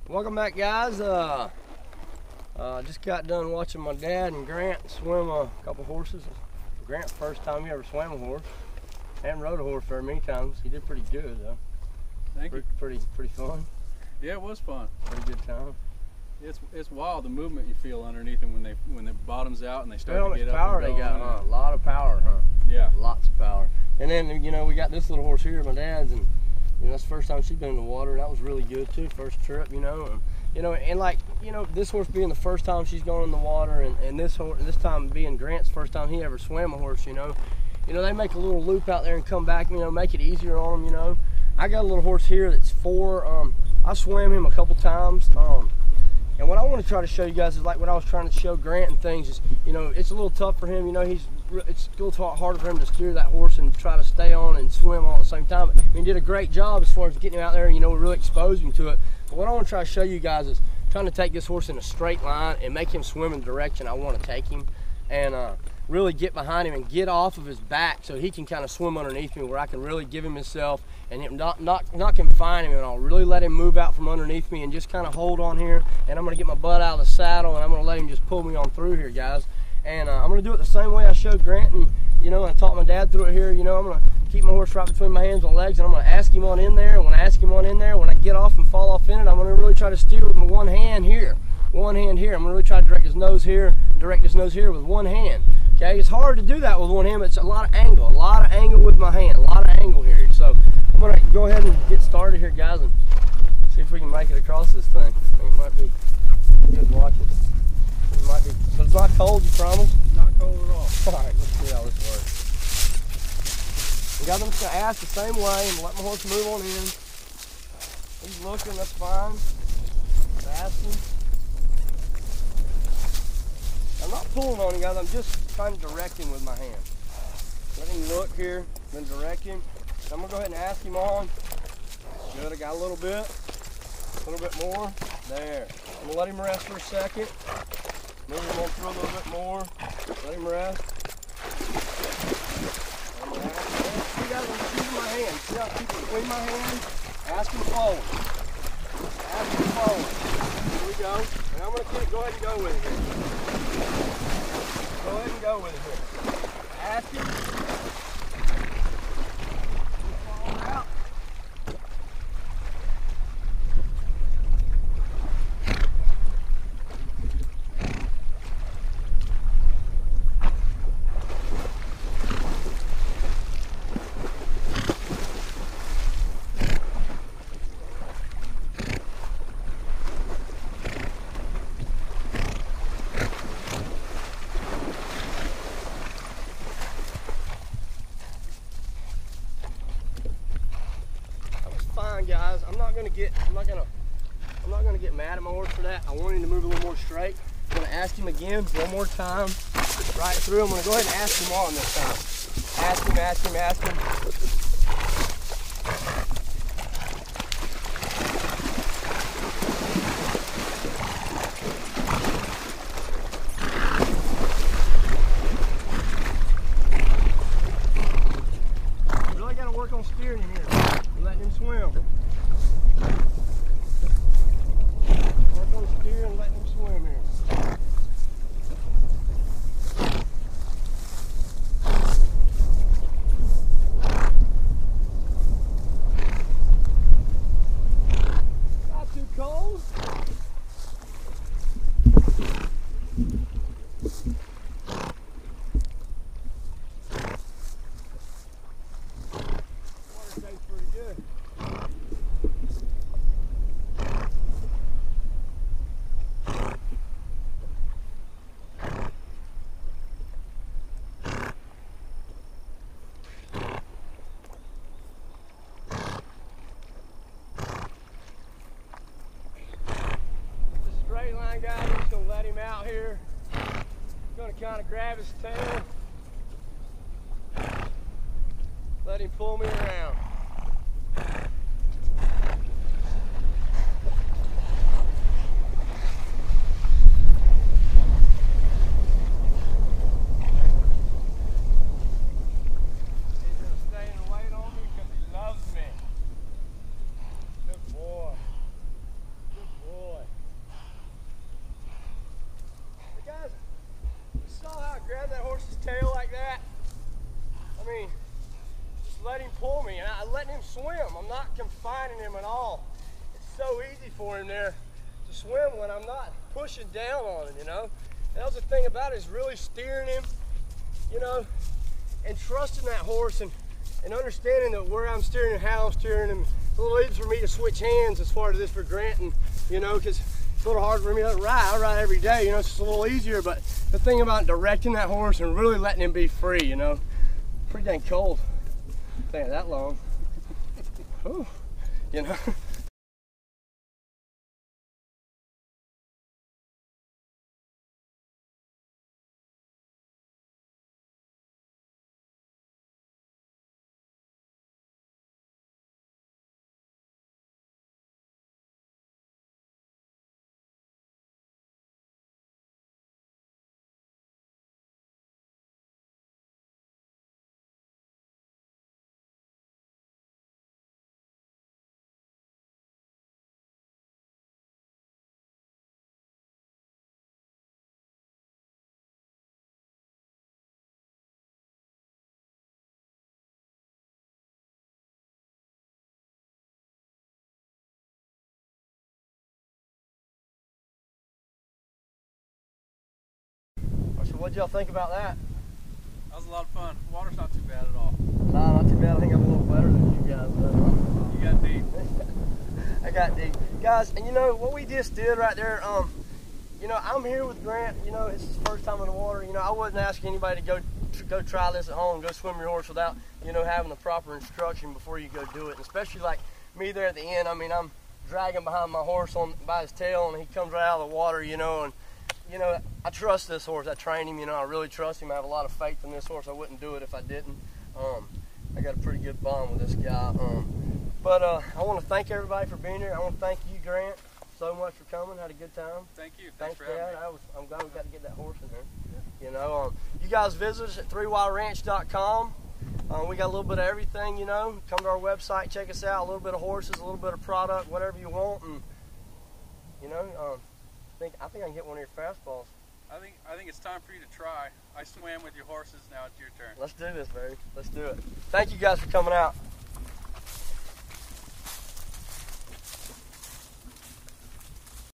Welcome back, guys. Just got done watching my dad and Grant swim a couple horses. Grant's first time he ever swam a horse. Hadn't rode a horse very many times. He did pretty good though. Thank you. Pretty fun. Yeah, it was fun. Pretty good time. It's wild the movement you feel underneath them when the bottom's out and they start to get up. How much power they got, huh? A lot of power, huh? Yeah. Lots of power. And then, you know, we got this little horse here, my dad's, and you know, that's the first time she's been in the water. That was really good too, first trip, you know. And like, you know, this horse being the first time she's gone in the water, and this time being Grant's first time he ever swam a horse, you know, they make a little loop out there and come back, you know, make it easier on them, you know. I got a little horse here that's 4. I swam him a couple times. And what I want to try to show you guys is like what I was trying to show Grant and things is, you know, it's a little tough for him, you know, it's a little harder for him to steer that horse and try to stay on and swim all at the same time. But he did a great job as far as getting him out there and, you know, really exposing him to it. But what I want to try to show you guys is trying to take this horse in a straight line and make him swim in the direction I want to take him, and really get behind him and get off of his back so he can kind of swim underneath me, where I can really give him himself and not confine him, and I'll really let him move out from underneath me and just kind of hold on here, and I'm going to get my butt out of the saddle and I'm going to let him just pull me on through here, guys. And I'm going to do it the same way I showed Grant, and you know, I taught my dad through it here. You know, I'm going to keep my horse right between my hands and legs, and I'm going to ask him on in there, and when I ask him on in there, when I get off and fall off in it, I'm going to really try to steer with my one hand here. I'm going to really try to direct his nose here, with one hand. Okay, it's hard to do that with one hand, but it's a lot of angle with my hand, a lot of angle here. So I'm going to go ahead and get started here, guys, and see if we can make it across this thing. I think it might be good watching. It might be. So it's not cold, you promise? Not cold at all. All right, let's see how this works. And guys, I'm just going to ask the same way and let my horse move on in. He's looking, that's fine. Just asking. I'm not pulling on him, guys. I'm just trying to direct him with my hand. Let him look here, then direct him. So I'm going to go ahead and ask him on. Good, I got a little bit more. There. I'm going to let him rest for a second. Move him on through a little bit more. Let him rest. See, guys, I'm keeping my hand. See how I keep it between my hands? Ask him forward. Ask him forward. Here we go. And I'm going to go ahead and go with it here. Go ahead and go with it here. Ask him. Fall out. Guys, I'm not gonna get mad at my horse for that. I want him to move a little more straight. I'm gonna ask him again one more time, right through. I'm gonna go ahead and ask him on this time. Ask him. Really gotta work on steering him here. Letting him swim. Work on steer and letting him swim here. Not too cold. Water tastes pretty good. Guys, I'm just going to let him out here. Going to kind of grab his tail. Let him pull me around. Good boy. grab that horse's tail like that, I mean, just let him pull me, and I'm letting him swim. I'm not confining him at all. It's so easy for him there to swim when I'm not pushing down on him, you know. And that was the thing about it, is really steering him, you know, and trusting that horse, and understanding that where I'm steering and how I'm steering him. It's a little easy for me to switch hands as far as this for Grant, and you know, because it's a little hard for me to ride. I ride every day, you know, it's just a little easier. But the thing about directing that horse and really letting him be free, you know, pretty dang cold. Dang, that long. Whew, you know. So what'd y'all think about that? That was a lot of fun. The water's not too bad at all. Nah, not too bad. I think I'm a little better than you guys. You got deep. I got deep. Guys, and you know what we just did right there, you know, I'm here with Grant, you know, it's his first time in the water. You know, I wouldn't ask anybody to go try this at home, go swim your horse without, you know, having the proper instruction before you go do it. And especially like me there at the end, I mean, I'm dragging behind my horse by his tail, and he comes right out of the water, you know, and you know, I trust this horse. I train him, you know, I really trust him. I have a lot of faith in this horse. I wouldn't do it if I didn't. I got a pretty good bond with this guy. But I want to thank everybody for being here. I want to thank you, Grant, so much for coming. Had a good time. Thank you. Thanks for having Dad. me. I'm glad we got to get that horse in there. Yeah. You know, you guys visit us at 3yranch.com. We got a little bit of everything, you know. Come to our website, check us out. A little bit of horses, a little bit of product, whatever you want. And, you know, I think I can get one of your fastballs. I think it's time for you to try. I swam with your horses. Now it's your turn. Let's do this, baby. Let's do it. Thank you guys for coming out.